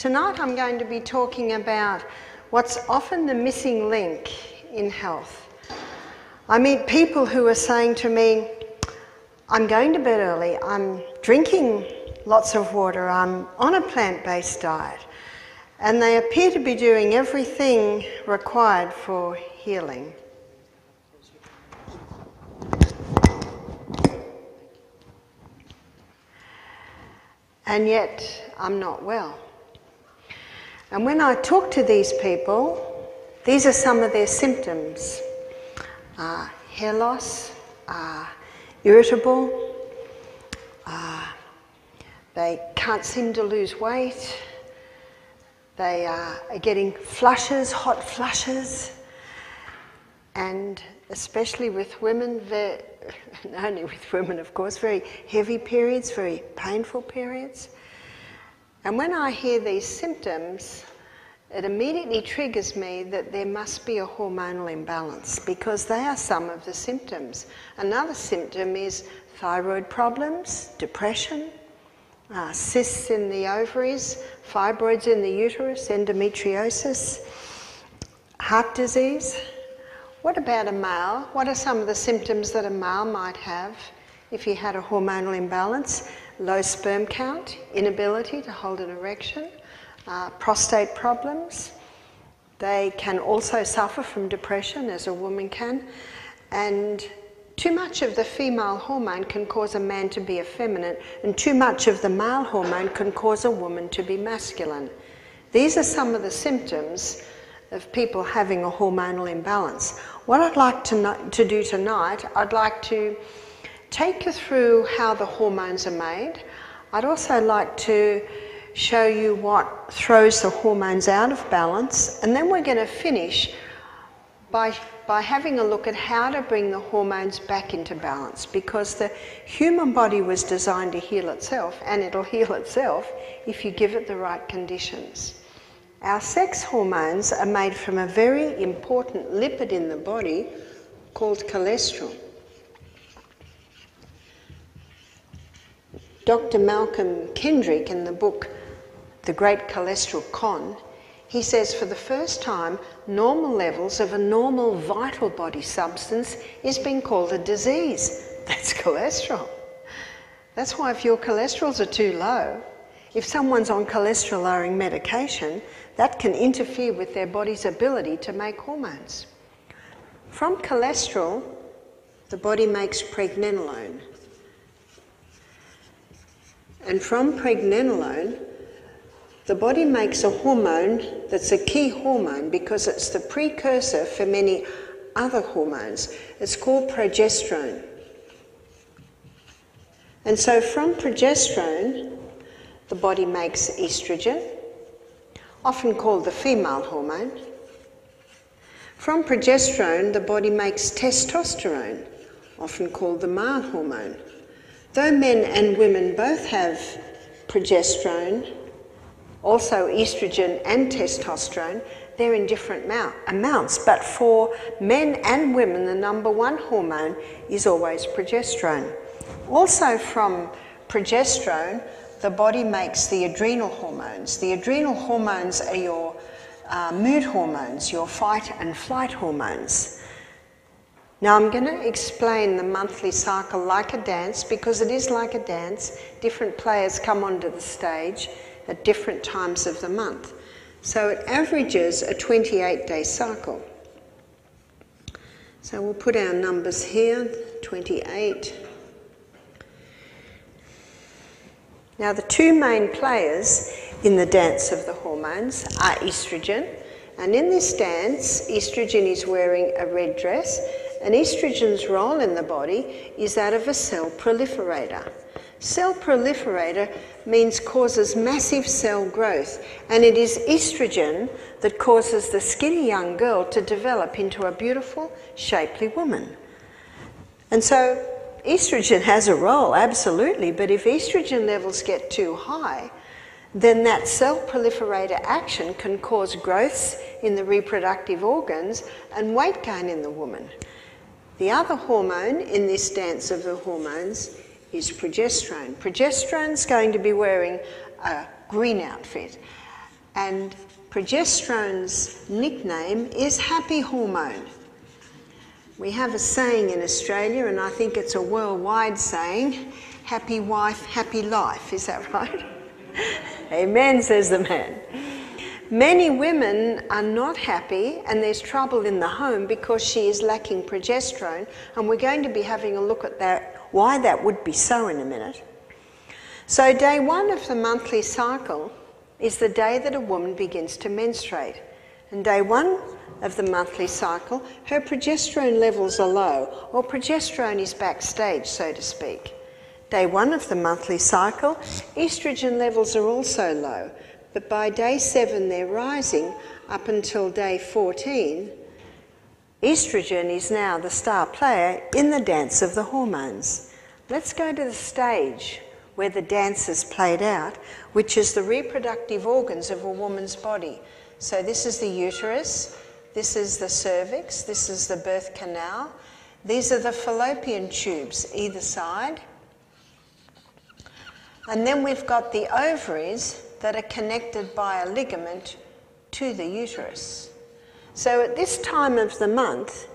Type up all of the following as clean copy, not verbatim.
Tonight I'm going to be talking about what's often the missing link in health. I meet people who are saying to me, I'm going to bed early, I'm drinking lots of water, I'm on a plant-based diet, and they appear to be doing everything required for healing. And yet I'm not well. And when I talk to these people, these are some of their symptoms. Hair loss, irritable, they can't seem to lose weight, they are getting flushes, hot flushes, and especially with women, not only with women of course, very heavy periods, very painful periods. And when I hear these symptoms, it immediately triggers me that there must be a hormonal imbalance, because they are some of the symptoms. Another symptom is thyroid problems, depression, cysts in the ovaries, fibroids in the uterus, endometriosis, heart disease. What about a male? What are some of the symptoms that a male might have if he had a hormonal imbalance? Low sperm count, inability to hold an erection, prostate problems. They can also suffer from depression, as a woman can, and too much of the female hormone can cause a man to be effeminate, and too much of the male hormone can cause a woman to be masculine. These are some of the symptoms of people having a hormonal imbalance. What I'd like to do tonight, I'd like to take you through how the hormones are made. I'd also like to show you what throws the hormones out of balance, and then we're going to finish by having a look at how to bring the hormones back into balance, because the human body was designed to heal itself, and it'll heal itself if you give it the right conditions. Our sex hormones are made from a very important lipid in the body called cholesterol. Dr. Malcolm Kendrick, in the book The Great Cholesterol Con, he says for the first time, normal levels of a normal vital body substance is being called a disease. That's cholesterol. That's why if your cholesterols are too low, if someone's on cholesterol-lowering medication, that can interfere with their body's ability to make hormones. From cholesterol, the body makes pregnenolone. And from pregnenolone, the body makes a hormone that's a key hormone because it's the precursor for many other hormones. It's called progesterone. And so from progesterone, the body makes estrogen, often called the female hormone. From progesterone, the body makes testosterone, often called the male hormone. Though men and women both have progesterone, also estrogen and testosterone, they're in different amounts. But for men and women, the number one hormone is always progesterone. Also from progesterone, the body makes the adrenal hormones. The adrenal hormones are your mood hormones, your fight and flight hormones. Now I'm going to explain the monthly cycle like a dance, because it is like a dance. Different players come onto the stage at different times of the month. So it averages a 28-day cycle. So we'll put our numbers here, 28. Now the two main players in the dance of the hormones are estrogen, and in this dance, estrogen is wearing a red dress, and estrogen's role in the body is that of a cell proliferator. Cell proliferator means causes massive cell growth, and it is estrogen that causes the skinny young girl to develop into a beautiful, shapely woman. And so estrogen has a role, absolutely, but if estrogen levels get too high, then that cell proliferator action can cause growths in the reproductive organs and weight gain in the woman. The other hormone in this dance of the hormones is progesterone. Progesterone's going to be wearing a green outfit. And progesterone's nickname is happy hormone. We have a saying in Australia, and I think it's a worldwide saying, happy wife, happy life. Is that right? Amen, says the man. Many women are not happy and there's trouble in the home because she is lacking progesterone, and we're going to be having a look at that, why that would be so in a minute. So day 1 of the monthly cycle is the day that a woman begins to menstruate. And day 1 of the monthly cycle, her progesterone levels are low, or progesterone is backstage, so to speak. Day 1 of the monthly cycle, estrogen levels are also low, but by day 7 they're rising up until day 14. Estrogen is now the star player in the dance of the hormones. Let's go to the stage where the dance is played out, which is the reproductive organs of a woman's body. So this is the uterus, this is the cervix, this is the birth canal. These are the fallopian tubes either side. And then we've got the ovaries that are connected by a ligament to the uterus. So at this time of the month,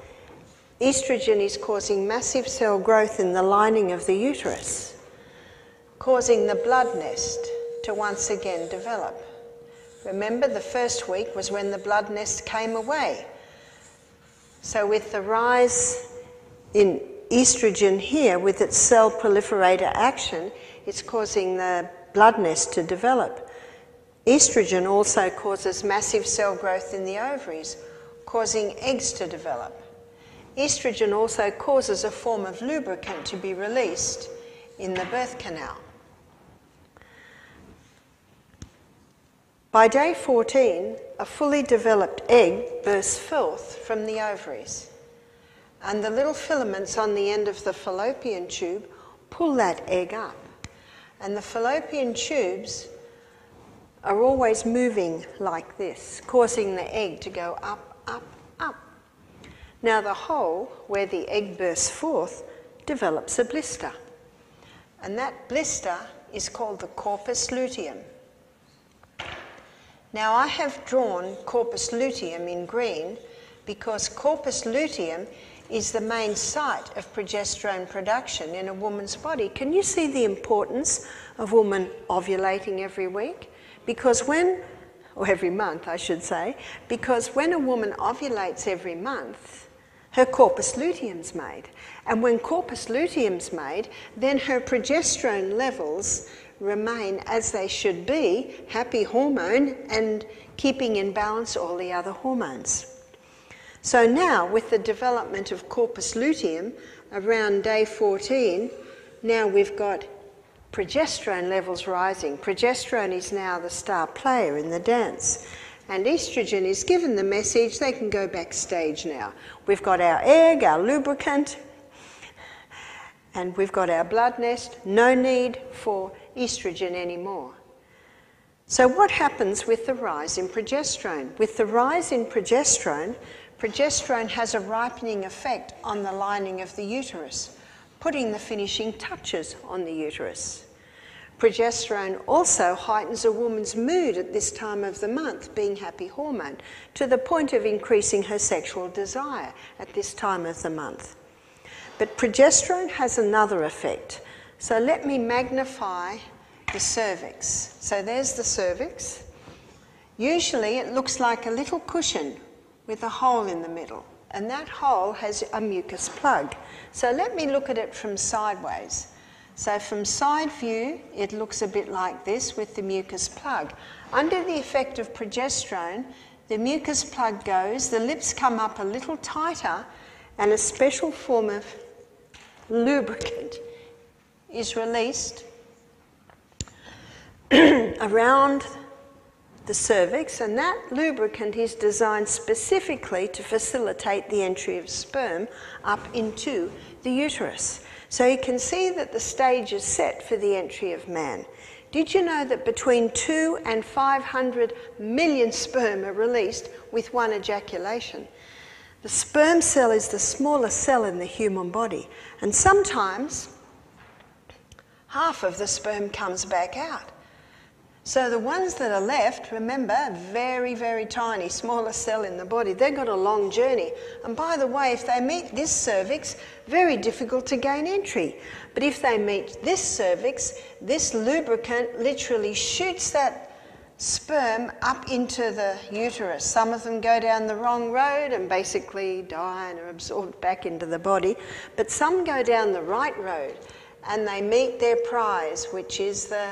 estrogen is causing massive cell growth in the lining of the uterus, causing the blood nest to once again develop. Remember, the first week was when the blood nest came away. So with the rise in estrogen here, with its cell proliferator action, it's causing the blood nest to develop. Estrogen also causes massive cell growth in the ovaries, causing eggs to develop. Estrogen also causes a form of lubricant to be released in the birth canal. By day 14, a fully developed egg bursts forth from the ovaries, and the little filaments on the end of the fallopian tube pull that egg up. And the fallopian tubes are always moving like this, causing the egg to go up, up, up. Now the hole where the egg bursts forth develops a blister, and that blister is called the corpus luteum. Now I have drawn corpus luteum in green because corpus luteum is the main site of progesterone production in a woman's body. Can you see the importance of woman ovulating every week? Because or every month I should say, because when a woman ovulates every month, her corpus luteum's made. And when corpus luteum's made, then her progesterone levels remain as they should be, happy hormone, and keeping in balance all the other hormones. So now, with the development of corpus luteum around day 14, now we've got progesterone levels rising. Progesterone is now the star player in the dance. And estrogen is given the message they can go backstage now. We've got our egg, our lubricant, and we've got our blood nest. No need for estrogen anymore. So what happens with the rise in progesterone? With the rise in progesterone, progesterone has a ripening effect on the lining of the uterus, putting the finishing touches on the uterus. Progesterone also heightens a woman's mood at this time of the month, being happy hormone, to the point of increasing her sexual desire at this time of the month. But progesterone has another effect. So let me magnify the cervix. So there's the cervix. Usually it looks like a little cushion with a hole in the middle, and that hole has a mucus plug. So let me look at it from sideways. So from side view, it looks a bit like this with the mucus plug. Under the effect of progesterone, the mucus plug goes, the lips come up a little tighter, and a special form of lubricant is released around the cervix, and that lubricant is designed specifically to facilitate the entry of sperm up into the uterus. So you can see that the stage is set for the entry of man. Did you know that between 2 and 500 million sperm are released with one ejaculation? The sperm cell is the smallest cell in the human body, and sometimes half of the sperm comes back out. So the ones that are left, remember, very, very tiny, smallest cell in the body, they've got a long journey. And by the way, if they meet this cervix, very difficult to gain entry. But if they meet this cervix, this lubricant literally shoots that sperm up into the uterus. Some of them go down the wrong road and basically die and are absorbed back into the body. But some go down the right road and they meet their prize, which is the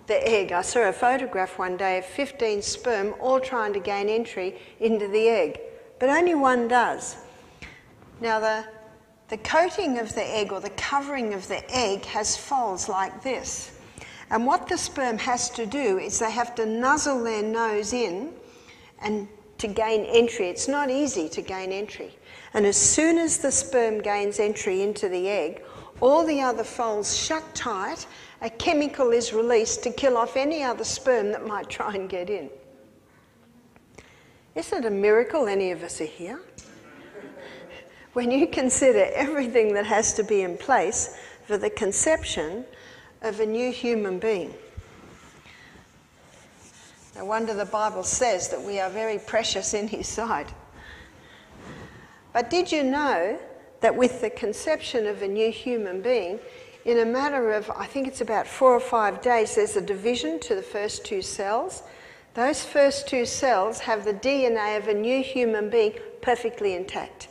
egg. I saw a photograph one day of 15 sperm all trying to gain entry into the egg, but only one does. Now the coating of the egg, or the covering of the egg, has folds like this. And what the sperm has to do is they have to nuzzle their nose in and to gain entry. It's not easy to gain entry. And as soon as the sperm gains entry into the egg, all the other folds shut tight. A chemical is released to kill off any other sperm that might try and get in. Isn't it a miracle any of us are here? When you consider everything that has to be in place for the conception of a new human being. No wonder the Bible says that we are very precious in His sight. But did you know that with the conception of a new human being, in a matter of, I think it's about 4 or 5 days, there's a division to the first 2 cells. Those first 2 cells have the DNA of a new human being perfectly intact.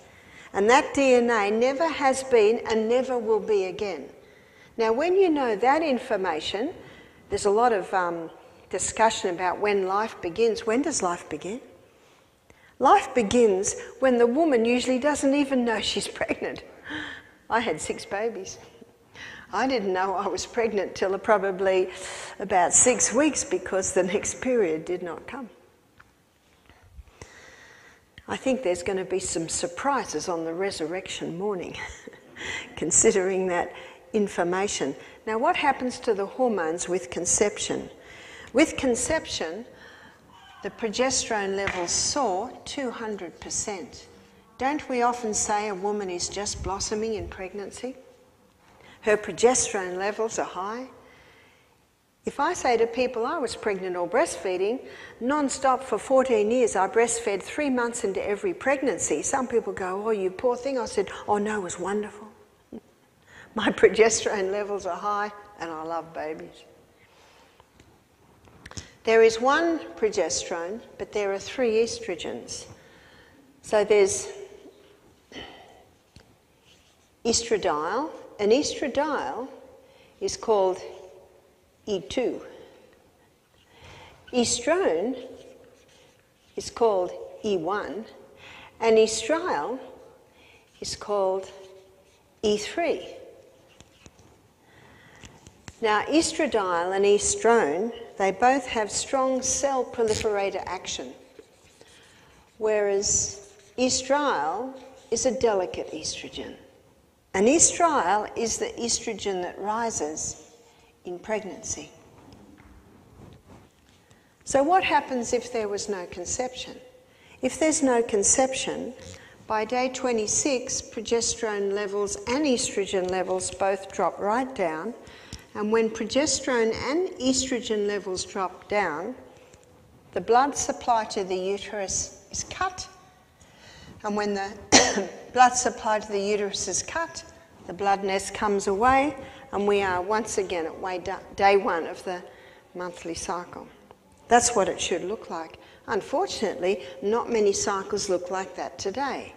And that DNA never has been and never will be again. Now, when you know that information, there's a lot of discussion about when life begins. When does life begin? Life begins when the woman usually doesn't even know she's pregnant. I had 6 babies. I didn't know I was pregnant till probably about 6 weeks because the next period did not come. I think there's going to be some surprises on the resurrection morning, considering that information. Now, what happens to the hormones with conception? With conception, the progesterone levels soar 200%. Don't we often say a woman is just blossoming in pregnancy? Her progesterone levels are high. If I say to people I was pregnant or breastfeeding, non-stop for 14 years, I breastfed 3 months into every pregnancy. Some people go, oh, you poor thing. I said, oh no, it was wonderful. My progesterone levels are high and I love babies. There is one progesterone, but there are 3 estrogens. So there's estradiol. An estradiol is called E2. Estrone is called E1, and estriol is called E3. Now, estradiol and estrone, they both have strong cell proliferator action, whereas estriol is a delicate estrogen. And estriol is the estrogen that rises in pregnancy. So what happens if there was no conception? If there's no conception, by day 26, progesterone levels and estrogen levels both drop right down. And when progesterone and estrogen levels drop down, the blood supply to the uterus is cut. And when the blood supply to the uterus is cut, the blood nest comes away, and we are once again at day 1 of the monthly cycle. That's what it should look like. Unfortunately, not many cycles look like that today.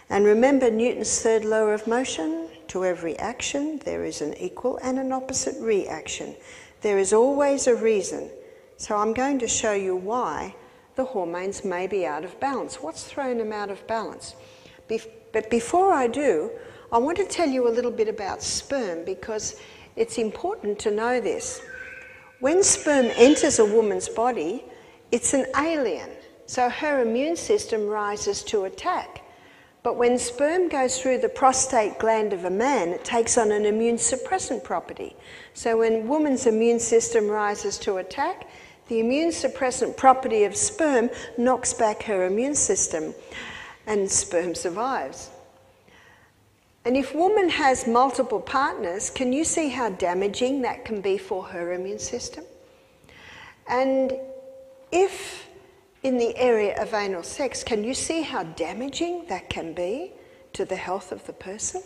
And remember Newton's 3rd law of motion? To every action, there is an equal and an opposite reaction. There is always a reason. So I'm going to show you why the hormones may be out of balance. What's thrown them out of balance? But before I do, I want to tell you a little bit about sperm, because it's important to know this. When sperm enters a woman's body, it's an alien, so her immune system rises to attack. But when sperm goes through the prostate gland of a man, it takes on an immune suppressant property. So when a woman's immune system rises to attack, the immune suppressant property of sperm knocks back her immune system, and sperm survives. And if woman has multiple partners, can you see how damaging that can be for her immune system? And if in the area of anal sex, can you see how damaging that can be to the health of the person?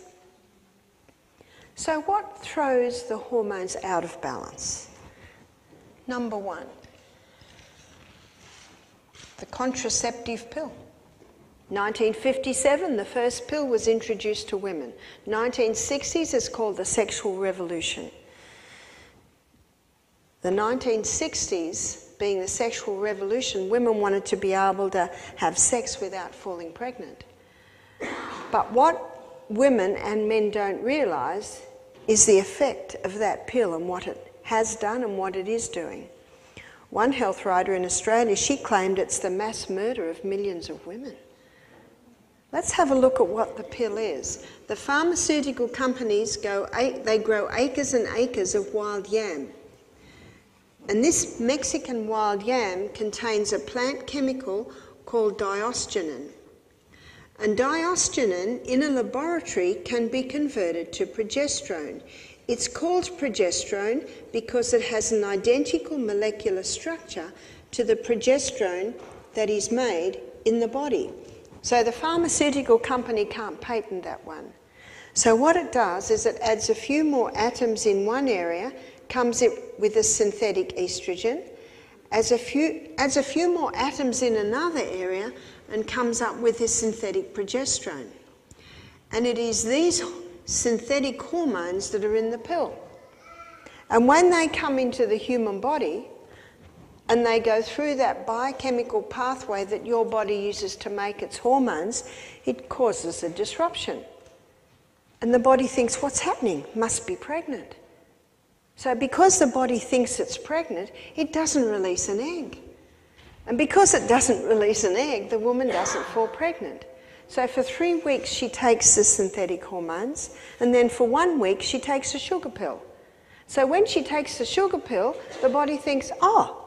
So what throws the hormones out of balance? Number one, the contraceptive pill. 1957, the first pill was introduced to women. 1960s is called the sexual revolution. The 1960s, being the sexual revolution, women wanted to be able to have sex without falling pregnant. But what women and men don't realise is the effect of that pill and what it has done and what it is doing. One health writer in Australia, she claimed it's the mass murder of millions of women. Let's have a look at what the pill is. The pharmaceutical companies grow acres and acres of wild yam. And this Mexican wild yam contains a plant chemical called diosgenin. And diosgenin in a laboratory can be converted to progesterone. It's called progesterone because it has an identical molecular structure to the progesterone that is made in the body. So the pharmaceutical company can't patent that one. So what it does is it adds a few more atoms in one area, comes it with a synthetic estrogen, adds a few more atoms in another area, and comes up with this synthetic progesterone. And it is these synthetic hormones that are in the pill. And when they come into the human body, and they go through that biochemical pathway that your body uses to make its hormones, it causes a disruption. And the body thinks, what's happening? Must be pregnant. So because the body thinks it's pregnant, it doesn't release an egg. And because it doesn't release an egg, the woman doesn't fall pregnant. So for 3 weeks she takes the synthetic hormones, and then for 1 week she takes a sugar pill. So when she takes the sugar pill, the body thinks, oh,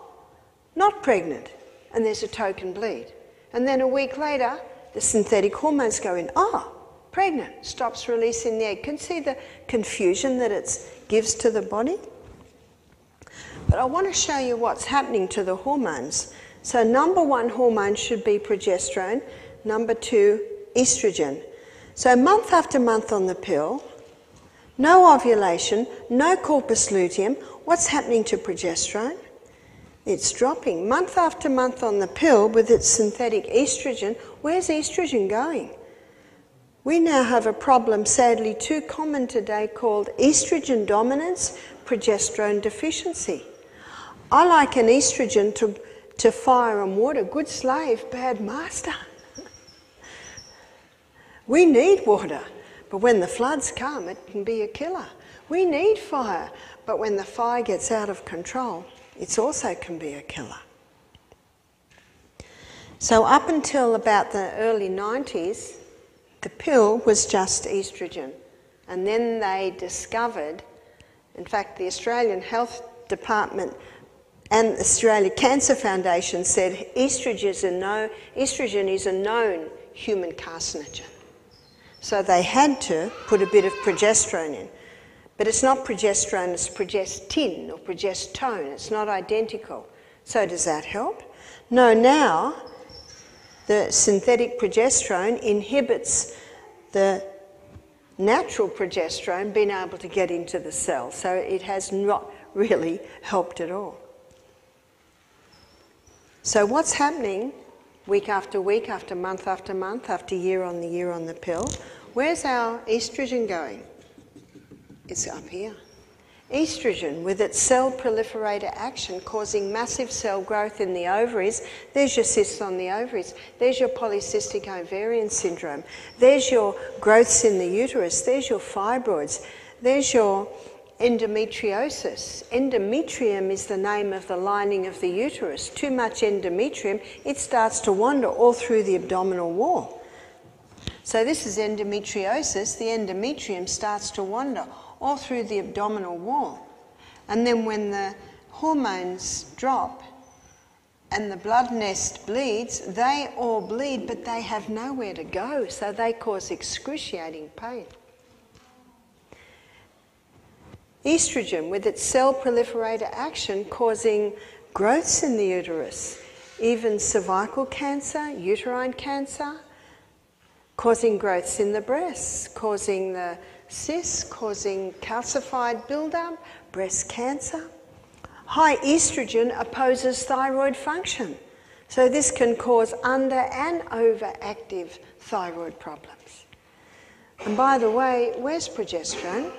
not pregnant, and there's a token bleed. And then a week later, the synthetic hormones go in, oh, pregnant, stops releasing the egg. Can you see the confusion that it gives to the body? But I want to show you what's happening to the hormones. So number one hormone should be progesterone, number two, estrogen. So month after month on the pill, no ovulation, no corpus luteum, what's happening to progesterone? It's dropping. Month after month on the pill with its synthetic estrogen, where's estrogen going? We now have a problem, sadly too common today, called estrogen dominance, progesterone deficiency. I like an estrogen to fire and water. Good slave, bad master. We need water, but when the floods come, it can be a killer. We need fire, but when the fire gets out of control, it also can be a killer. So up until about the early 90s, the pill was just estrogen. And then they discovered, in fact, the Australian Health Department and the Australia Cancer Foundation said estrogen is a known human carcinogen. So they had to put a bit of progesterone in. But it's not progesterone, it's progestin or progestone. It's not identical. So does that help? No, now the synthetic progesterone inhibits the natural progesterone being able to get into the cell. So it has not really helped at all. So what's happening week after week, after month, after year on the pill? Where's our estrogen going? It's up here. Estrogen, with its cell proliferator action causing massive cell growth in the ovaries, there's your cysts on the ovaries, there's your polycystic ovarian syndrome, there's your growths in the uterus, there's your fibroids, there's your endometriosis. Endometrium is the name of the lining of the uterus. Too much endometrium, it starts to wander all through the abdominal wall. So this is endometriosis. The endometrium starts to wander all through the abdominal wall. And then when the hormones drop and the blood nest bleeds, they all bleed, but they have nowhere to go, so they cause excruciating pain. Estrogen, with its cell proliferator action causing growths in the uterus, even cervical cancer, uterine cancer, causing growths in the breasts, causing the cysts, causing calcified buildup, breast cancer. High estrogen opposes thyroid function, so this can cause under and overactive thyroid problems. And by the way, where's progesterone?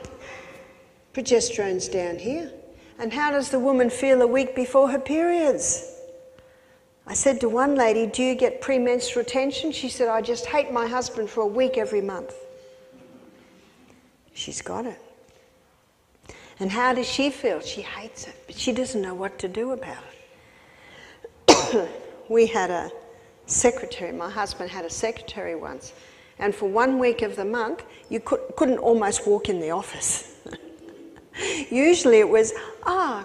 Progesterone's down here. And how does the woman feel a week before her periods? I said to one lady, do you get premenstrual tension? She said, I just hate my husband for a week every month. She's got it. And how does she feel? She hates it, but she doesn't know what to do about it. We had a secretary, my husband had a secretary once, and for 1 week of the month, you couldn't almost walk in the office. Usually it was,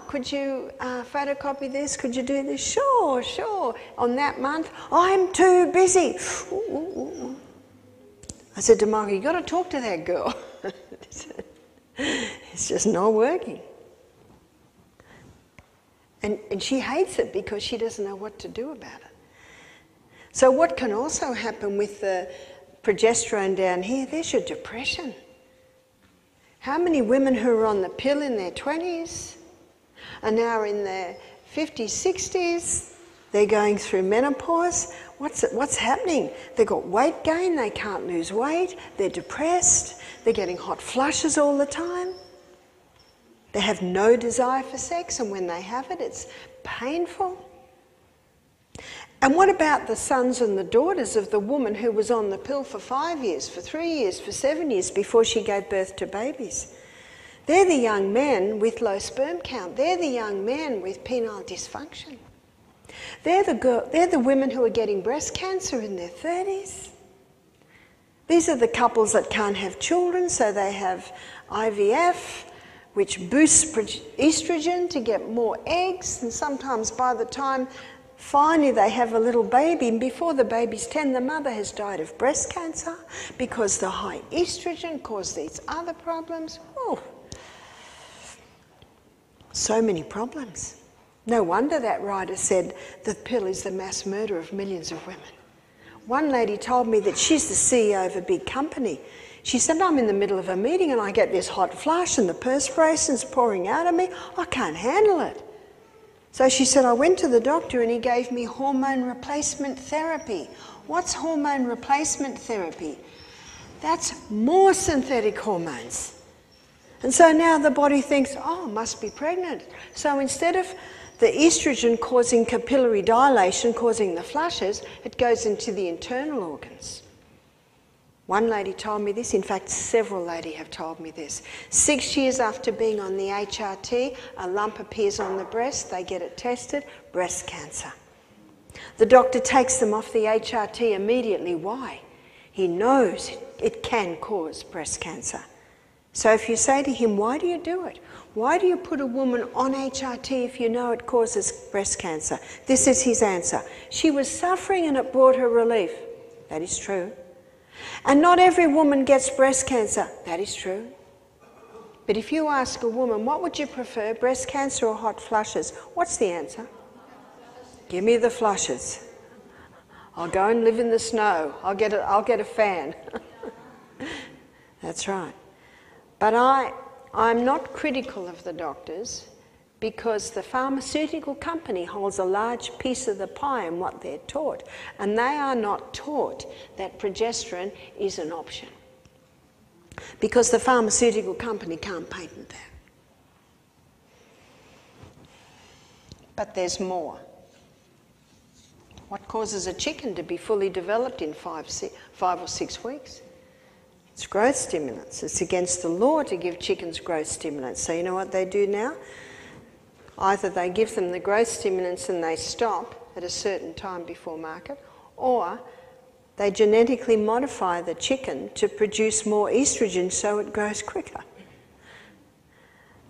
could you photocopy this? Could you do this? Sure, sure. On that month, I'm too busy. Ooh. I said to Michael, you've got to talk to that girl. It's just not working. And she hates it because she doesn't know what to do about it. So what can also happen with the progesterone down here, there's your depression. How many women who are on the pill in their 20s are now in their 50s, 60s? They're going through menopause. What's happening? They've got weight gain, they can't lose weight, they're depressed, they're getting hot flushes all the time. They have no desire for sex, and when they have it, it's painful. And what about the sons and the daughters of the woman who was on the pill for 5 years, for 3 years, for 7 years before she gave birth to babies? They're the young men with low sperm count. They're the young men with penile dysfunction. They're the women who are getting breast cancer in their 30s. These are the couples that can't have children, so they have IVF, which boosts estrogen to get more eggs, and sometimes by the time finally they have a little baby, and before the baby's 10, the mother has died of breast cancer because the high estrogen caused these other problems. Oh, so many problems. No wonder that writer said the pill is the mass murder of millions of women. One lady told me that she's the CEO of a big company. She said, I'm in the middle of a meeting and I get this hot flush and the perspiration's pouring out of me. I can't handle it. So she said, I went to the doctor and he gave me hormone replacement therapy. What's hormone replacement therapy? That's more synthetic hormones. And so now the body thinks, oh, I must be pregnant. So instead of the estrogen causing capillary dilation, causing the flushes, it goes into the internal organs. One lady told me this, in fact several ladies have told me this. 6 years after being on the HRT, a lump appears on the breast, they get it tested, breast cancer. The doctor takes them off the HRT immediately. Why? He knows it can cause breast cancer. So if you say to him, why do you do it? Why do you put a woman on HRT if you know it causes breast cancer? This is his answer. She was suffering and it brought her relief. That is true. And not every woman gets breast cancer. That is true. But if you ask a woman, what would you prefer, breast cancer or hot flushes? What's the answer? Give me the flushes. I'll go and live in the snow. I'll get a fan. That's right. But I'm not critical of the doctors because the pharmaceutical company holds a large piece of the pie in what they're taught. And they are not taught that progesterone is an option. Because the pharmaceutical company can't patent that. But there's more. What causes a chicken to be fully developed in 5 or 6 weeks? It's growth stimulants. It's against the law to give chickens growth stimulants. So you know what they do now? Either they give them the growth stimulants and they stop at a certain time before market, or they genetically modify the chicken to produce more estrogen so it grows quicker.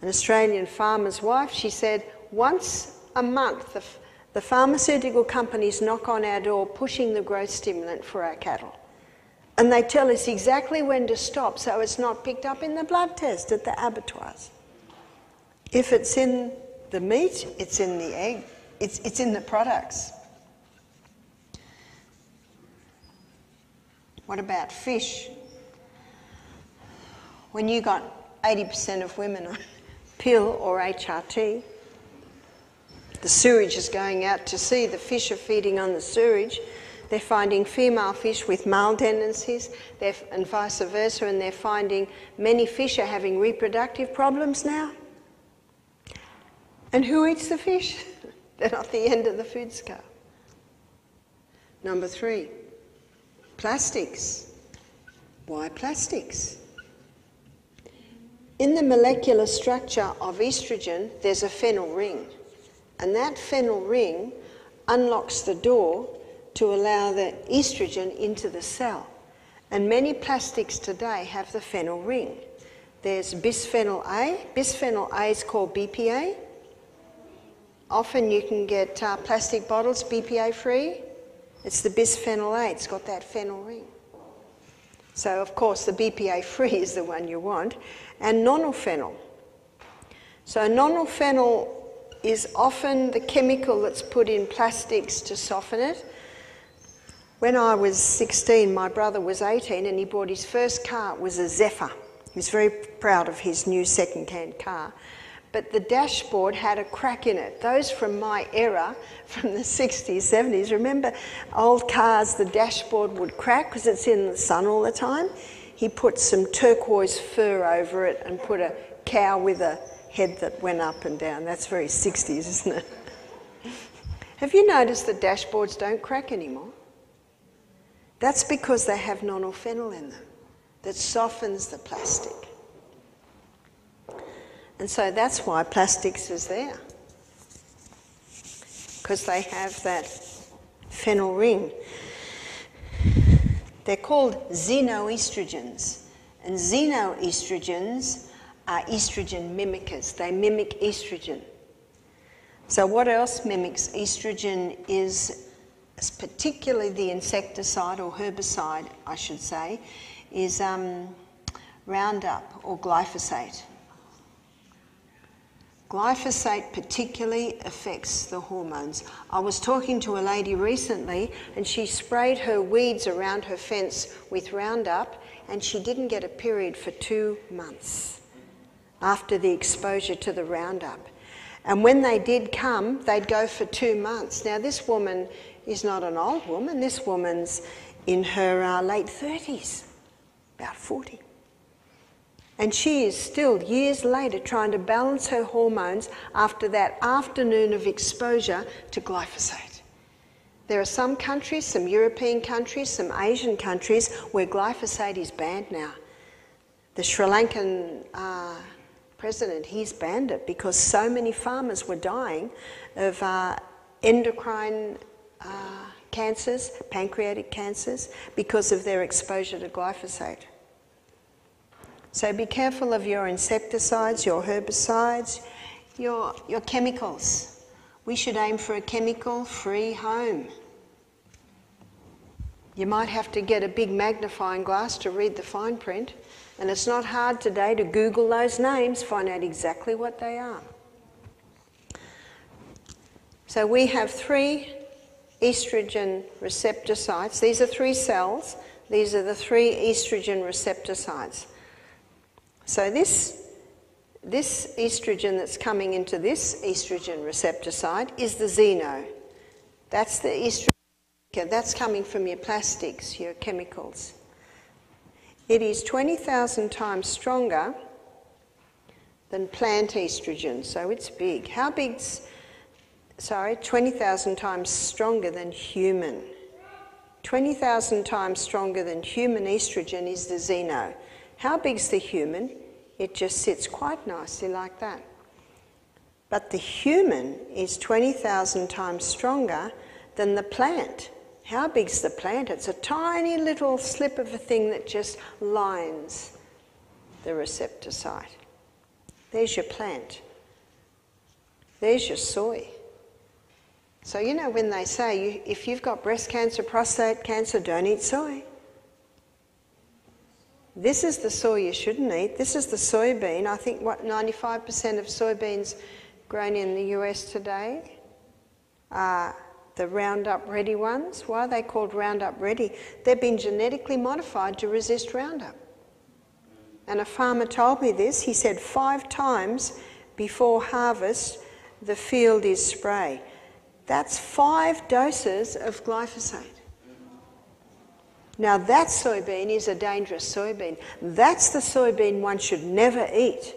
An Australian farmer's wife, she said, once a month the pharmaceutical companies knock on our door pushing the growth stimulant for our cattle. And they tell us exactly when to stop so it's not picked up in the blood test at the abattoirs. If it's in the meat, it's in the egg. It's in the products. What about fish? When you got 80% of women on pill or HRT, the sewage is going out to sea, the fish are feeding on the sewage, they're finding female fish with male tendencies, and vice versa, and they're finding many fish are having reproductive problems now. And who eats the fish? They're not the end of the food scale. Number 3, plastics. Why plastics? In the molecular structure of estrogen, there's a phenyl ring. And that phenyl ring unlocks the door to allow the estrogen into the cell. And many plastics today have the phenyl ring. There's bisphenol A. Bisphenol A is called BPA. Often you can get plastic bottles BPA free. It's the bisphenol A, it's got that phenyl ring. So of course the BPA free is the one you want. And nonylphenol. So nonylphenol is often the chemical that's put in plastics to soften it. When I was 16, my brother was 18 and he bought his first car. It was a Zephyr. He was very proud of his new second-hand car. But the dashboard had a crack in it. Those from my era, from the 60s, 70s, remember old cars, the dashboard would crack because it's in the sun all the time. He put some turquoise fur over it and put a cow with a head that went up and down. That's very 60s, isn't it? Have you noticed that dashboards don't crack anymore? That's because they have nonylphenol in them that softens the plastic. And so that's why plastics is there, because they have that phenyl ring. They're called xenoestrogens, and xenoestrogens are estrogen mimickers. They mimic estrogen. So what else mimics estrogen is particularly the insecticide or herbicide, I should say, is Roundup or glyphosate. Glyphosate particularly affects the hormones. I was talking to a lady recently and she sprayed her weeds around her fence with Roundup and she didn't get a period for 2 months after the exposure to the Roundup. And when they did come, they'd go for 2 months. Now this woman is not an old woman, this woman's in her late 30s, about 40. And she is still, years later, trying to balance her hormones after that afternoon of exposure to glyphosate. There are some countries, some European countries, some Asian countries where glyphosate is banned now. The Sri Lankan president, he's banned it because so many farmers were dying of endocrine cancers, pancreatic cancers, because of their exposure to glyphosate. So be careful of your insecticides, your herbicides, your chemicals. We should aim for a chemical-free home. You might have to get a big magnifying glass to read the fine print, and it's not hard today to Google those names, find out exactly what they are. So we have 3 estrogen receptor sites. These are 3 cells. These are the 3 estrogen receptor sites. So this estrogen that's coming into this estrogen receptor site is the xeno. That's the estrogen. That's coming from your plastics, your chemicals. It is 20,000 times stronger than plant estrogen, so it's big. How big's, 20,000 times stronger than human. 20,000 times stronger than human estrogen is the xeno. How big's the human? It just sits quite nicely like that. But the human is 20,000 times stronger than the plant. How big's the plant? It's a tiny little slip of a thing that just lines the receptor site. There's your plant. There's your soy. So you know when they say, if you've got breast cancer, prostate cancer, don't eat soy. This is the soy you shouldn't eat. This is the soybean. I think, 95% of soybeans grown in the US today the Roundup Ready ones. Why are they called Roundup Ready? They've been genetically modified to resist Roundup. And a farmer told me this. He said 5 times before harvest, the field is spray. That's 5 doses of glyphosate. Now that soybean is a dangerous soybean. That's the soybean one should never eat.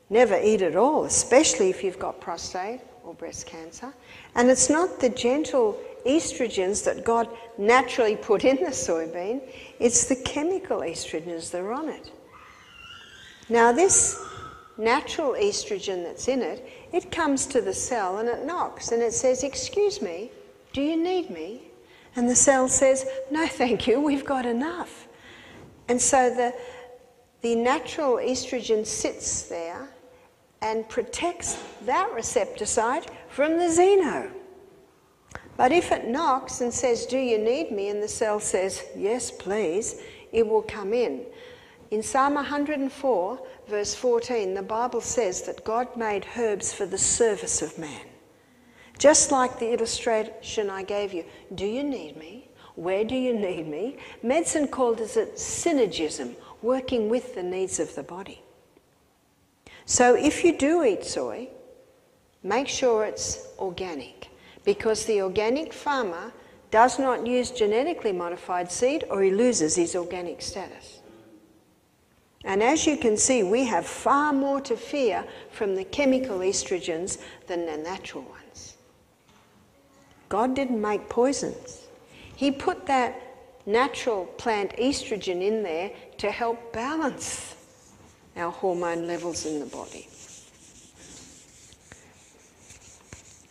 Never eat at all, especially if you've got prostate or breast cancer. And it's not the gentle estrogens that God naturally put in the soybean, it's the chemical estrogens that are on it. Now this natural estrogen that's in it, it comes to the cell and it knocks and it says, "Excuse me, do you need me?" And the cell says, "No, thank you, we've got enough." And so the natural estrogen sits there and protects that receptor site from the xeno. But if it knocks and says, "Do you need me?" and the cell says, "Yes, please," it will come in. In Psalm 104, verse 14, the Bible says that God made herbs for the service of man. Just like the illustration I gave you. Do you need me? Where do you need me? Medicine calls it synergism, working with the needs of the body. So if you do eat soy, make sure it's organic, because the organic farmer does not use genetically modified seed or he loses his organic status. And as you can see, we have far more to fear from the chemical estrogens than the natural ones. God didn't make poisons. He put that natural plant estrogen in there to help balance our hormone levels in the body.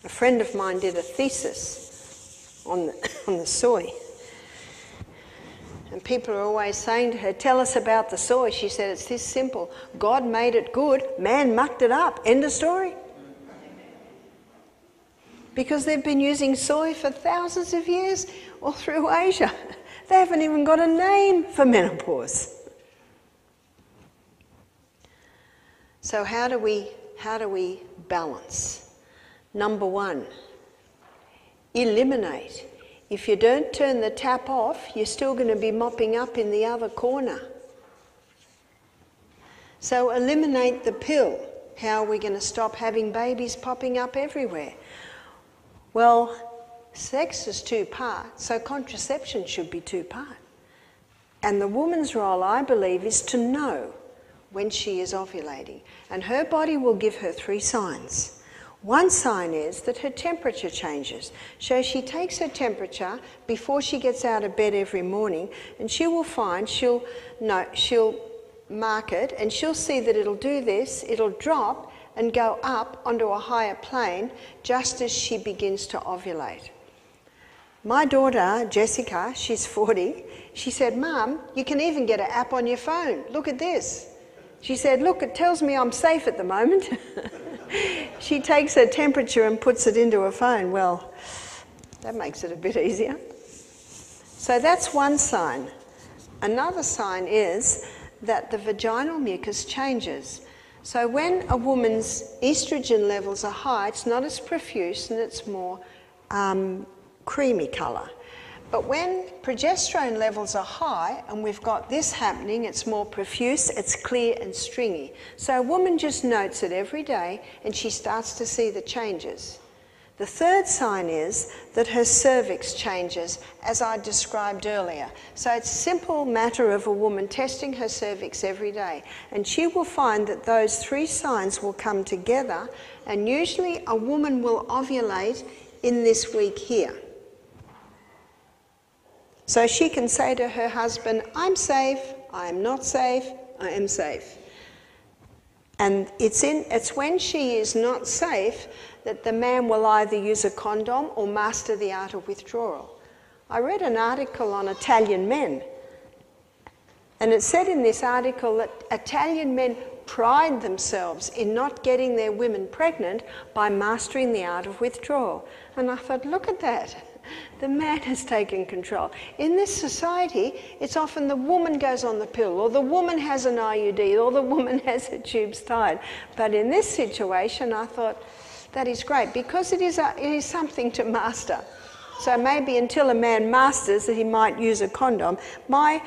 A friend of mine did a thesis on the soy. And people are always saying to her, "Tell us about the soy." She said, "It's this simple. God made it good, man mucked it up. End of story." Because they've been using soy for thousands of years all through Asia. They haven't even got a name for menopause. So how do we balance? Number 1, eliminate. If you don't turn the tap off, you're still going to be mopping up in the other corner. So eliminate the pill. How are we going to stop having babies popping up everywhere? Well, sex is 2-part, so contraception should be 2-part. And the woman's role, I believe, is to know when she is ovulating. And her body will give her 3 signs. One sign is that her temperature changes. So she takes her temperature before she gets out of bed every morning, and she will find, she'll mark it, and she'll see that it'll do this, it'll drop and go up onto a higher plane just as she begins to ovulate. My daughter, Jessica, she's 40, she said, "Mum, you can even get an app on your phone. Look at this." She said, "Look, it tells me I'm safe at the moment." She takes her temperature and puts it into her phone. Well, that makes it a bit easier. So that's one sign. Another sign is that the vaginal mucus changes. So when a woman's estrogen levels are high, it's not as profuse and it's more creamy colour. But when progesterone levels are high, and we've got this happening, it's more profuse, it's clear and stringy. So a woman just notes it every day and she starts to see the changes. The third sign is that her cervix changes, as I described earlier. So it's a simple matter of a woman testing her cervix every day, and she will find that those 3 signs will come together, and usually a woman will ovulate in this week here. So she can say to her husband, "I'm safe, I am not safe, I am safe." And it's when she is not safe that the man will either use a condom or master the art of withdrawal. I read an article on Italian men, and it said in this article that Italian men pride themselves in not getting their women pregnant by mastering the art of withdrawal. And I thought, look at that. The man has taken control. In this society, it's often the woman goes on the pill, or the woman has an IUD, or the woman has her tubes tied. But in this situation, I thought, that is great, because it is something to master. So maybe until a man masters that he might use a condom. My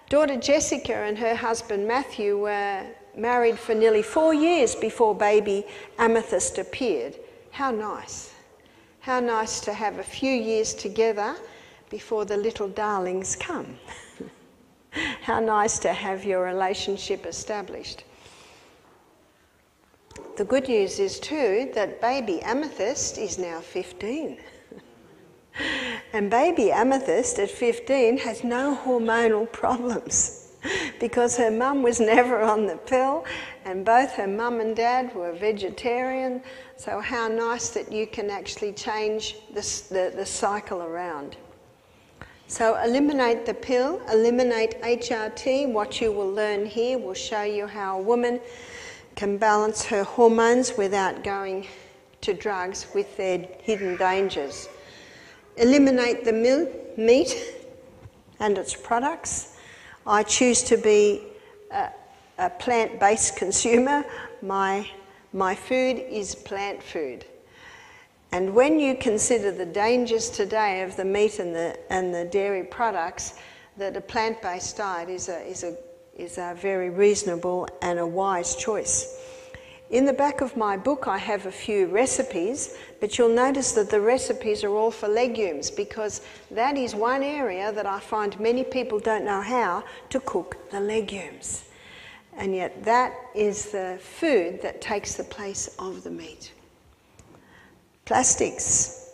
daughter Jessica and her husband Matthew were married for nearly 4 years before baby Amethyst appeared. How nice. How nice to have a few years together before the little darlings come. How nice to have your relationship established. The good news is too that baby Amethyst is now 15. And baby Amethyst at 15 has no hormonal problems because her mum was never on the pill and both her mum and dad were vegetarian. So how nice that you can actually change the cycle around. So eliminate the pill, eliminate HRT. What you will learn here will show you how a woman can balance her hormones without going to drugs with their hidden dangers. Eliminate the meat and its products. I choose to be a plant-based consumer. My food is plant food. And when you consider the dangers today of the meat and the dairy products, that a plant-based diet is a very reasonable and a wise choice. In the back of my book I have a few recipes, but you'll notice that the recipes are all for legumes because that is one area that I find many people don't know how to cook the legumes. And yet that is the food that takes the place of the meat. Plastics.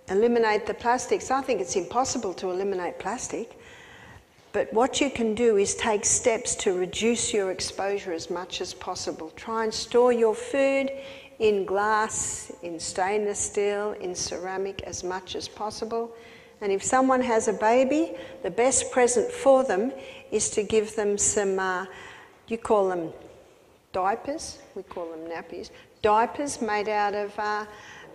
Eliminate the plastics. I think it's impossible to eliminate plastic. But what you can do is take steps to reduce your exposure as much as possible. Try and store your food in glass, in stainless steel, in ceramic as much as possible. And if someone has a baby, the best present for them is to give them some, you call them diapers, we call them nappies, diapers made out of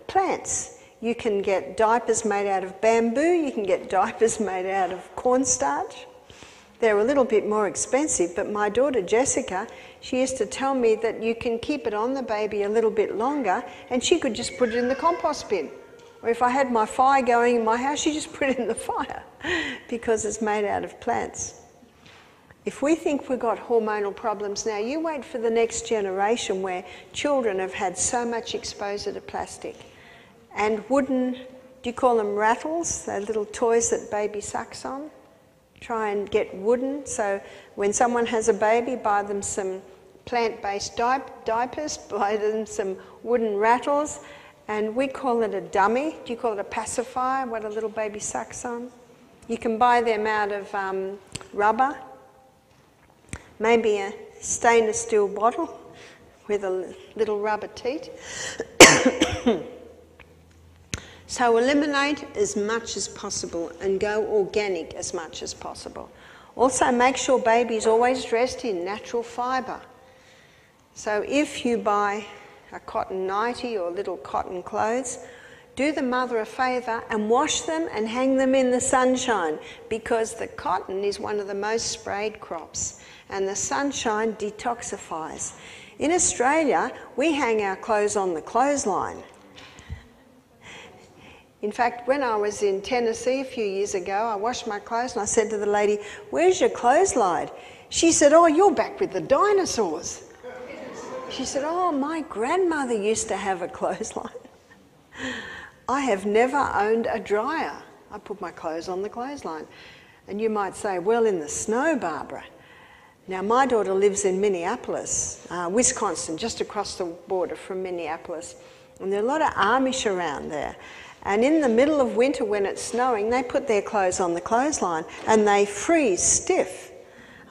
plants. You can get diapers made out of bamboo, you can get diapers made out of cornstarch. They're a little bit more expensive, but my daughter Jessica, she used to tell me that you can keep it on the baby a little bit longer and she could just put it in the compost bin. Or if I had my fire going in my house, she just put it in the fire because it's made out of plants. If we think we've got hormonal problems now, you wait for the next generation where children have had so much exposure to plastic. And wooden, do you call them rattles? They're little toys that baby sucks on. Try and get wooden. So when someone has a baby, buy them some plant-based diapers, buy them some wooden rattles, and we call it a dummy. Do you call it a pacifier, what a little baby sucks on? You can buy them out of rubber, maybe a stainless steel bottle with a little rubber teat. So eliminate as much as possible and go organic as much as possible. Also make sure baby's always dressed in natural fibre. So if you buy a cotton nightie or little cotton clothes, do the mother a favour and wash them and hang them in the sunshine because the cotton is one of the most sprayed crops and the sunshine detoxifies. In Australia, we hang our clothes on the clothesline. In fact, when I was in Tennessee a few years ago, I washed my clothes and I said to the lady, "Where's your clothesline?" She said, "Oh, you're back with the dinosaurs." She said, "Oh, my grandmother used to have a clothesline." I have never owned a dryer. I put my clothes on the clothesline. And you might say, "Well, in the snow, Barbara." Now, my daughter lives in Minneapolis, Wisconsin, just across the border from Minneapolis. And there are a lot of Amish around there. And in the middle of winter when it's snowing, they put their clothes on the clothesline and they freeze stiff.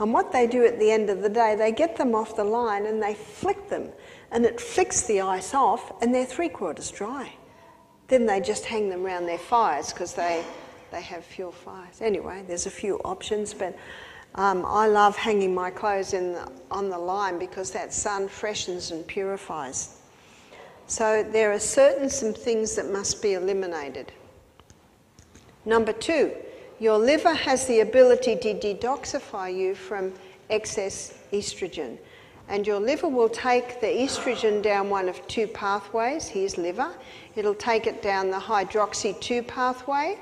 And what they do at the end of the day, they get them off the line and they flick them. And it flicks the ice off and they're 3/4 dry. Then they just hang them around their fires because they have fuel fires. Anyway, there's a few options, but I love hanging my clothes on the line because that sun freshens and purifies. So there are some things that must be eliminated. Number 2, your liver has the ability to detoxify you from excess estrogen. And your liver will take the estrogen down one of two pathways. Here's liver. It'll take it down the hydroxy 2 pathway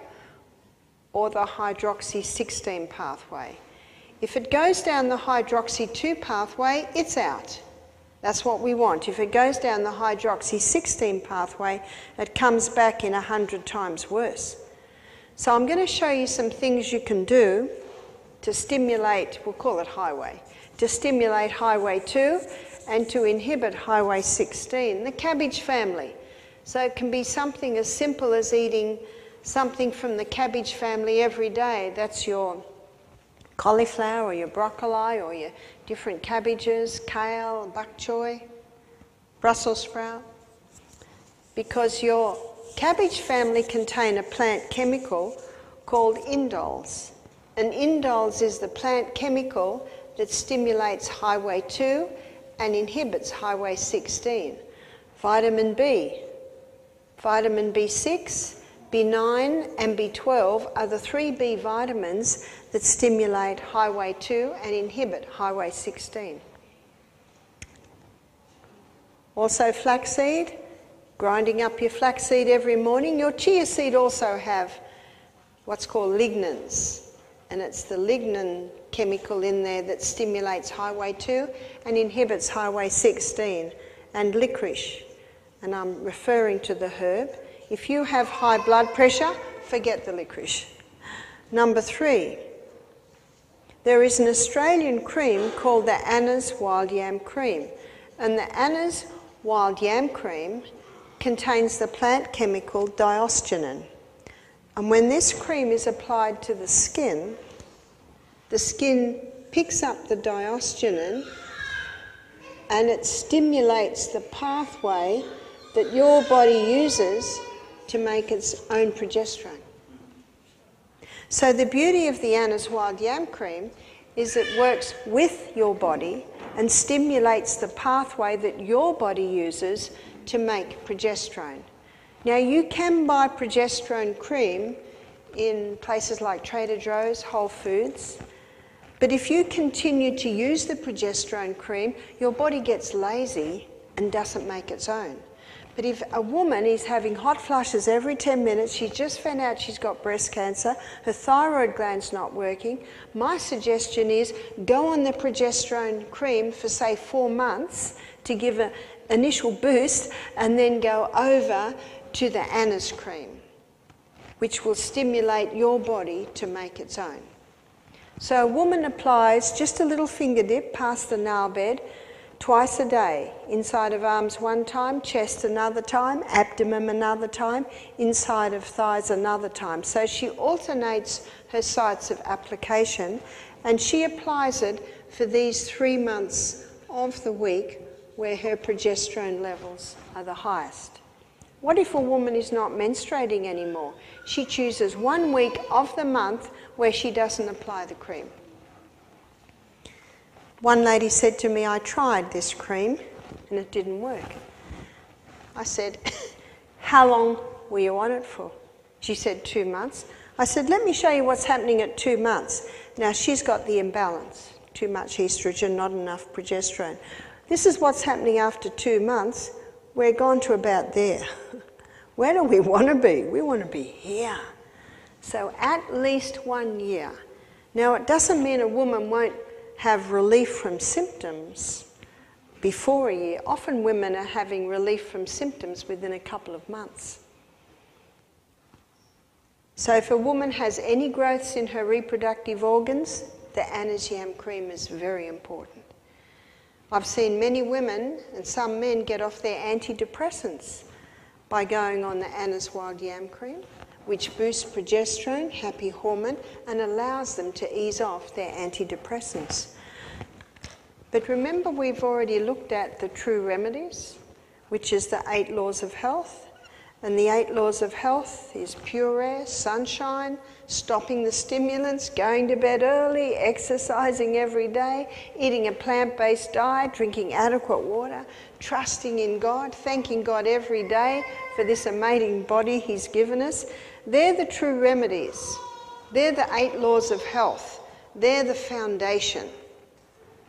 or the hydroxy 16 pathway. If it goes down the hydroxy 2 pathway, it's out. That's what we want. If it goes down the hydroxy 16 pathway, it comes back in 100 times worse. So I'm going to show you some things you can do to stimulate, we'll call it highway, to stimulate highway 2 and to inhibit highway 16, the cabbage family. So it can be something as simple as eating something from the cabbage family every day. That's your cauliflower or your broccoli or your different cabbages, kale, bok choy, Brussels sprout. Because your cabbage family contain a plant chemical called indoles. And indoles is the plant chemical that stimulates highway 2 and inhibits highway 16. Vitamin B, vitamin B6, B9 and B12 are the 3 B vitamins that stimulate highway 2 and inhibit highway 16. Also flaxseed, grinding up your flaxseed every morning. Your chia seed also have what's called lignans, and it's the lignan chemical in there that stimulates highway 2 and inhibits highway 16. And licorice, and I'm referring to the herb. If you have high blood pressure, forget the licorice. Number 3, there is an Australian cream called the Anna's Wild Yam Cream. And the Anna's Wild Yam Cream contains the plant chemical diosgenin. And when this cream is applied to the skin picks up the diosgenin and it stimulates the pathway that your body uses to make its own progesterone. So the beauty of the Anna's Wild Yam Cream is it works with your body and stimulates the pathway that your body uses to make progesterone. Now you can buy progesterone cream in places like Trader Joe's, Whole Foods, but if you continue to use the progesterone cream, your body gets lazy and doesn't make its own. But if a woman is having hot flushes every 10 minutes, she just found out she's got breast cancer, her thyroid gland's not working, my suggestion is go on the progesterone cream for say 4 months to give an initial boost and then go over to the Anna's cream, which will stimulate your body to make its own. So a woman applies just a little finger dip past the nail bed twice a day, inside of arms 1 time, chest another time, abdomen another time, inside of thighs another time. So she alternates her sites of application and she applies it for these 3 months of the week where her progesterone levels are the highest. What if a woman is not menstruating anymore? She chooses 1 week of the month where she doesn't apply the cream. One lady said to me, I tried this cream and it didn't work. I said, how long were you on it for? She said 2 months. I said, let me show you what's happening at 2 months. Now she's got the imbalance, too much estrogen, not enough progesterone. This is what's happening after 2 months. We're gone to about there. Where do we want to be? We want to be here. So at least 1 year. Now it doesn't mean a woman won't have relief from symptoms before a year. Often women are having relief from symptoms within a couple of months. So if a woman has any growths in her reproductive organs, the Anna's Yam Cream is very important. I've seen many women and some men get off their antidepressants by going on the Anna's Wild Yam Cream, which boosts progesterone, happy hormone, and allows them to ease off their antidepressants. But remember, we've already looked at the true remedies, which is the 8 laws of health. And the 8 laws of health is pure air, sunshine, stopping the stimulants, going to bed early, exercising every day, eating a plant-based diet, drinking adequate water, trusting in God, thanking God every day for this amazing body He's given us. They're the true remedies. They're the 8 laws of health. They're the foundation.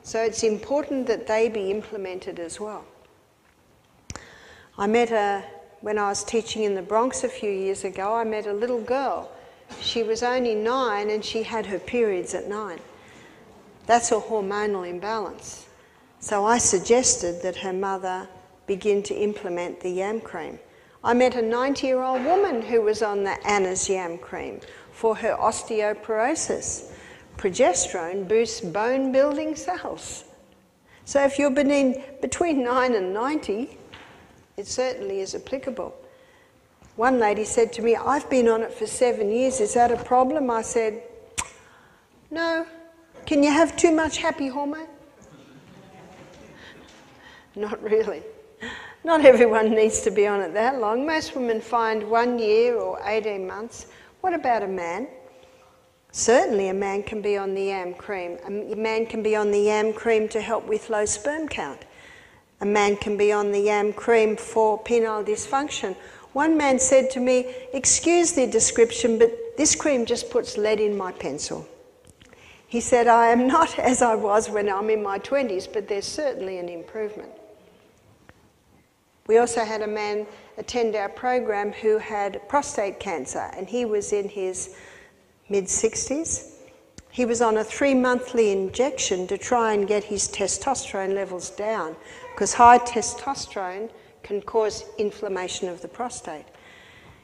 So it's important that they be implemented as well. When I was teaching in the Bronx a few years ago, I met a little girl. She was only 9 and she had her periods at 9. That's a hormonal imbalance. So I suggested that her mother begin to implement the yam cream. I met a 90-year-old woman who was on the Anna's yam cream for her osteoporosis. Progesterone boosts bone-building cells. So if you're between 9 and 90, it certainly is applicable. One lady said to me, I've been on it for 7 years, is that a problem? I said, no. Can you have too much happy hormone? Not really. Not everyone needs to be on it that long. Most women find 1 year or 18 months. What about a man? Certainly a man can be on the yam cream. A man can be on the yam cream to help with low sperm count. A man can be on the yam cream for penile dysfunction. One man said to me, excuse the description, but this cream just puts lead in my pencil. He said, I am not as I was when I'm in my 20s, but there's certainly an improvement. We also had a man attend our program who had prostate cancer, and he was in his mid-60s. He was on a 3-monthly injection to try and get his testosterone levels down, because high testosterone can cause inflammation of the prostate.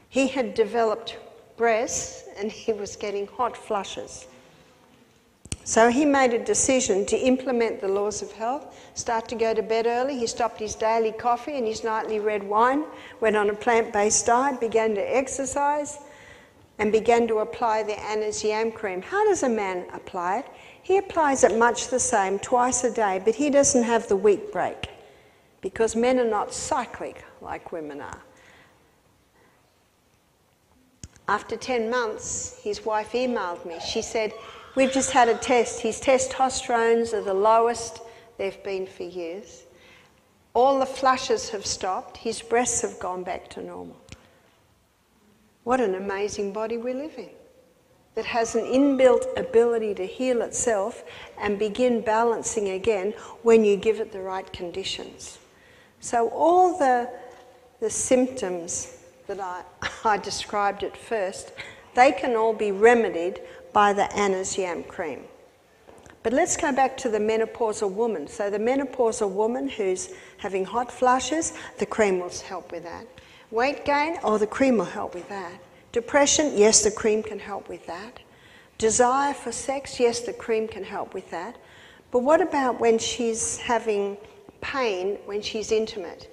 He had developed breasts and he was getting hot flushes. So he made a decision to implement the laws of health, start to go to bed early. He stopped his daily coffee and his nightly red wine, went on a plant-based diet, began to exercise, and began to apply the Anna's yam cream. How does a man apply it? He applies it much the same, twice a day, but he doesn't have the week break, because men are not cyclic like women are. After 10 months, his wife emailed me. She said, we've just had a test. His testosterones are the lowest they've been for years. All the flushes have stopped. His breasts have gone back to normal. What an amazing body we live in, that has an inbuilt ability to heal itself and begin balancing again when you give it the right conditions. So all the symptoms that I described at first, they can all be remedied by the Anna's yam cream. But let's go back to the menopausal woman. So the menopausal woman who's having hot flushes, the cream will help with that. Weight gain, the cream will help with that. Depression, yes, the cream can help with that. Desire for sex, yes, the cream can help with that. But what about when she's having pain, when she's intimate?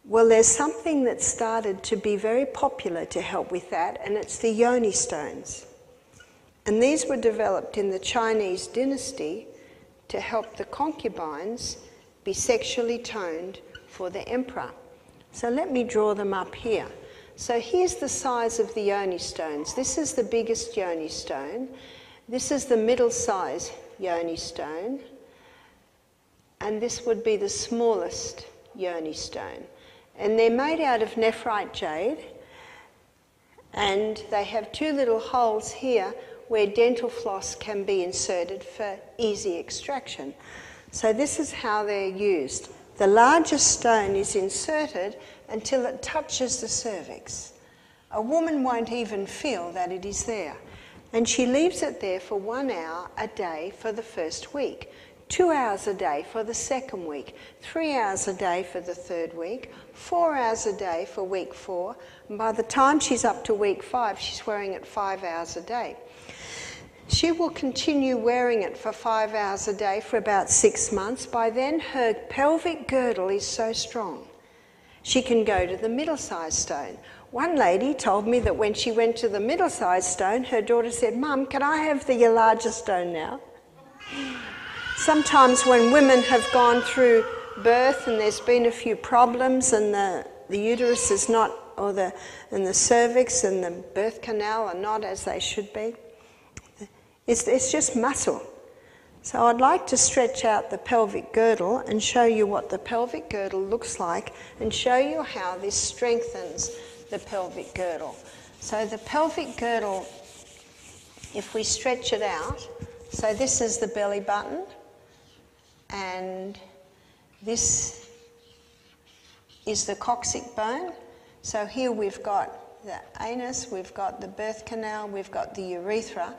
Well, there's something that started to be very popular to help with that, and it's the yoni stones. And these were developed in the Chinese dynasty to help the concubines be sexually toned for the emperor. So let me draw them up here. So here's the size of the yoni stones. This is the biggest yoni stone. This is the middle size yoni stone. And this would be the smallest yoni stone. And they're made out of nephrite jade. And they have 2 little holes here where dental floss can be inserted for easy extraction. So this is how they're used. The largest stone is inserted until it touches the cervix. A woman won't even feel that it is there. And she leaves it there for 1 hour a day for the first week, 2 hours a day for the second week, 3 hours a day for the third week, 4 hours a day for week 4. And by the time she's up to week 5, she's wearing it 5 hours a day. She will continue wearing it for 5 hours a day for about 6 months. By then, her pelvic girdle is so strong, she can go to the middle-sized stone. One lady told me that when she went to the middle-sized stone, her daughter said, "Mum, can I have the larger stone now?" Sometimes when women have gone through birth and there's been a few problems and the uterus is not, and the cervix and the birth canal are not as they should be, it's just muscle. So I'd like to stretch out the pelvic girdle and show you what the pelvic girdle looks like and show you how this strengthens the pelvic girdle. So the pelvic girdle, if we stretch it out, So this is the belly button, and this is the coccyx bone. So here we've got the anus, we've got the birth canal, we've got the urethra,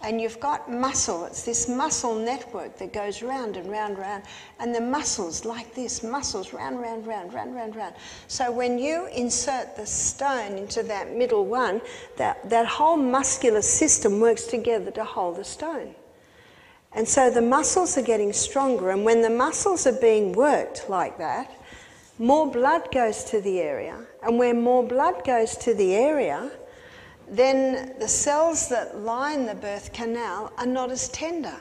and you've got muscle. It's this muscle network that goes round and round, round, and the muscles like this, muscles round, round, round, round, round, round. So when you insert the stone into that middle one, that whole muscular system works together to hold the stone. And so the muscles are getting stronger, and when the muscles are being worked like that, more blood goes to the area, and when more blood goes to the area, then the cells that line the birth canal are not as tender.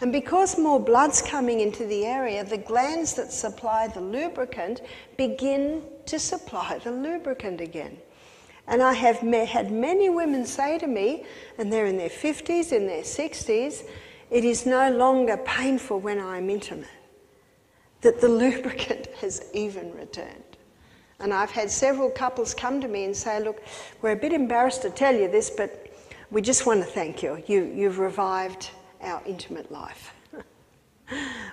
And because more blood's coming into the area, the glands that supply the lubricant begin to supply the lubricant again. And I have had many women say to me, and they're in their 50s, in their 60s, it is no longer painful when I'm intimate, that the lubricant has even returned. And I've had several couples come to me and say, look, we're a bit embarrassed to tell you this, but we just want to thank you. You've revived our intimate life.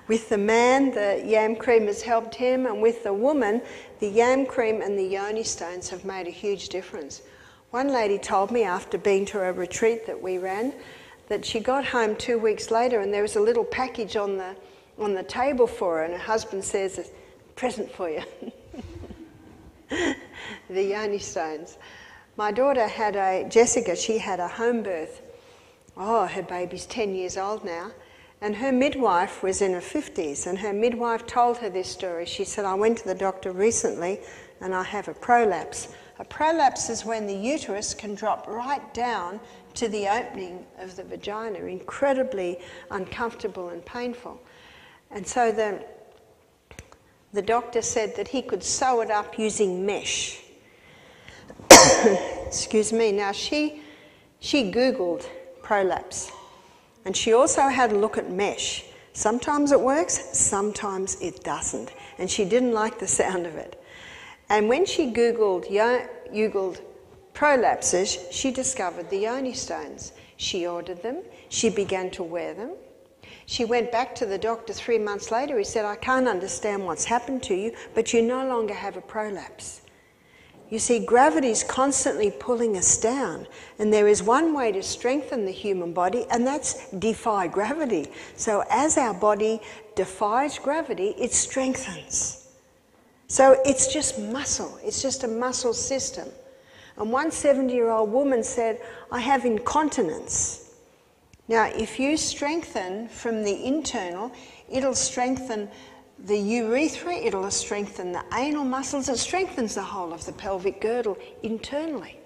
With the man, the yam cream has helped him, and with the woman, the yam cream and the yoni stones have made a huge difference. One lady told me after being to a retreat that we ran that she got home 2 weeks later and there was a little package on the table for her, and her husband says, "A present for you." The yoni stones. My daughter Jessica, she had a home birth. Oh, her baby's 10 years old now. And her midwife was in her 50s, and her midwife told her this story. She said, I went to the doctor recently and I have a prolapse. A prolapse is when the uterus can drop right down to the opening of the vagina, incredibly uncomfortable and painful. And so the doctor said that he could sew it up using mesh. Excuse me. Now, she Googled prolapse, and she also had a look at mesh. Sometimes it works, sometimes it doesn't, and she didn't like the sound of it. And when she Googled prolapses, she discovered the yoni stones. She ordered them, she began to wear them. She went back to the doctor 3 months later. He said, I can't understand what's happened to you, but you no longer have a prolapse. You see, gravity's constantly pulling us down, and there is one way to strengthen the human body, and that's defy gravity. So as our body defies gravity, it strengthens. So it's just muscle. It's just a muscle system. And one 70-year-old woman said, I have incontinence. Now, if you strengthen from the internal, it'll strengthen the urethra, it'll strengthen the anal muscles, it strengthens the whole of the pelvic girdle internally.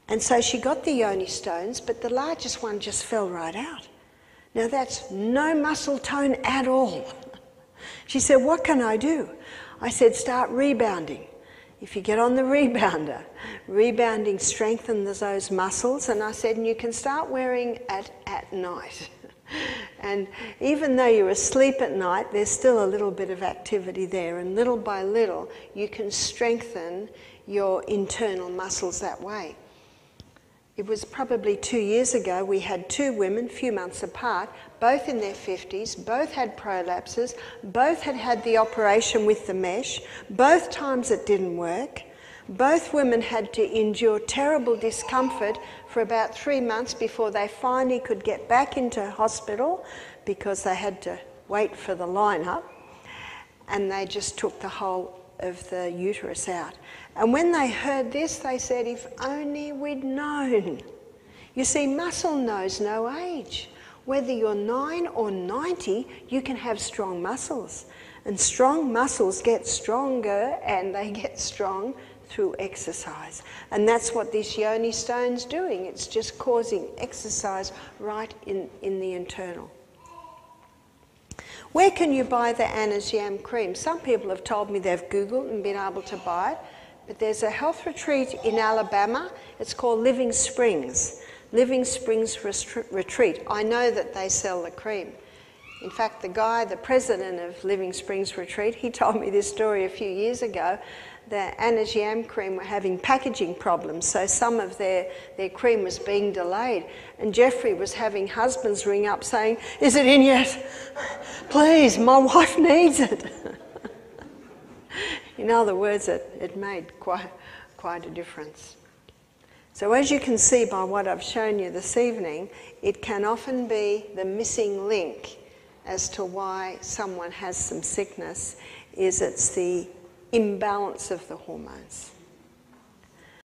And so she got the yoni stones, but the largest one just fell right out. Now, that's no muscle tone at all. She said, what can I do? I said, start rebounding. If you get on the rebounder, rebounding strengthens those muscles. And I said, and you can start wearing it at night. And even though you're asleep at night, there's still a little bit of activity there. And little by little, you can strengthen your internal muscles that way. It was probably 2 years ago, we had two women, a few months apart, both in their 50s, both had prolapses, both had had the operation with the mesh, both times it didn't work. Both women had to endure terrible discomfort for about 3 months before they finally could get back into hospital because they had to wait for the line-up, and they just took the whole of the uterus out. And when they heard this, they said, if only we'd known. You see, muscle knows no age. Whether you're 9 or 90, you can have strong muscles. And strong muscles get stronger, and they get strong through exercise. And that's what this yoni stone's doing. It's just causing exercise right in the internal. Where can you buy the Anna's Yam cream? Some people have told me they've Googled and been able to buy it, but there's a health retreat in Alabama. It's called Living Springs. Living Springs Retreat. I know that they sell the cream. In fact, the president of Living Springs Retreat, he told me this story a few years ago, Anna's Yam Cream were having packaging problems, so some of their cream was being delayed. And Jeffrey was having husbands ring up saying, "Is it in yet? Please, my wife needs it." In other words, it made quite a difference. So as you can see by what I've shown you this evening, it can often be the missing link as to why someone has some sickness, is it's the imbalance of the hormones.